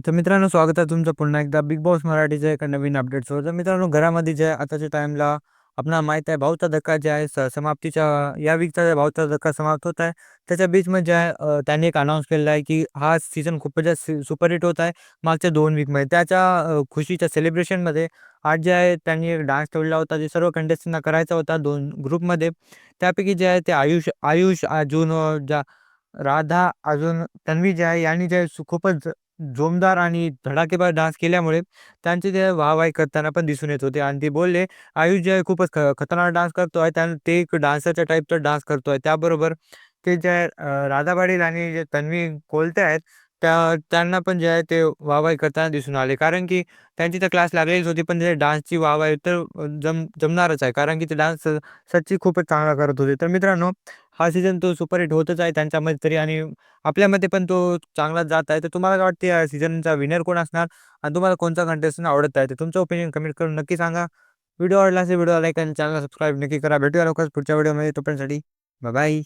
तर मित्रांनो, स्वागत आहे तुमचं पुन्हा एकदा बिग बॉस मराठीच्या एका नवीन अपडेट्सवर. तर मित्रांनो, घरामध्ये जे आहे आताच्या टाईमला आपल्याला माहीत आहे भाऊचा धक्का जे आहे समाप्तीच्या या वीकचा भाऊचा धक्का समाप्त होत आहे. त्याच्या बीचमध्ये जे आहे त्यांनी एक अनाउन्स केलेला आहे, की हा सीझन खूपच जास्त सुपरहिट होत आहे मागच्या 2 वीकमध्ये. त्याच्या खुशीच्या सेलिब्रेशनमध्ये आज जे आहे त्यांनी एक डान्स ठेवला होता, जे सर्व कंटेस्टंटना करायचा होता 2 ग्रुपमध्ये. त्यापैकी जे आहे ते आयुष आयुष अजून राधा अजून तन्वी जे आहे यांनी जे खूपच जोमदार आणि धडाकेबाज डान्स केल्यामुळे त्यांचे ते वाहवाही करताना पण दिसून येत होते आणि ते बोलले, "आयुष जे आहे खूपच खतरनाक डान्स करतोय." ते एक डान्सरच्या टाईपचा डान्स करतोय. त्याबरोबर ते जे आहे राधा पाटील आणि जे तन्वी कोलते आहेत, त्यांना पण जे आहे ते वाहवाही करताना दिसून आले. कारण की त्यांची तर क्लास लागलेलीच होती, पण ते डान्सची वाहवाही तर जमणारच आहे. कारण की ते डान्स सच्ची खूपच चांगला करत होते. तर मित्रांनो, हा सीझन तो सुपरहिट होतच आहे त्यांच्यामध्ये तरी आणि आपल्यामध्ये पण तो चांगलाच जात आहे. तर तुम्हाला काय वाटते या सीझनचा विनर कोण असणार? आणि तुम्हाला कोणता कंटेस्टंट आवडत आहे? तर तुमचं ओपिनियन कमेंट करून नक्की सांगा. व्हिडिओ आवडला असेल व्हिडिओला लाईक आणि चॅनलला सबस्क्राईब नक्की करा. भेटूया लवकरच पुढच्या व्हिडिओमध्ये. तोपर्यंतसाठी बाय बाय.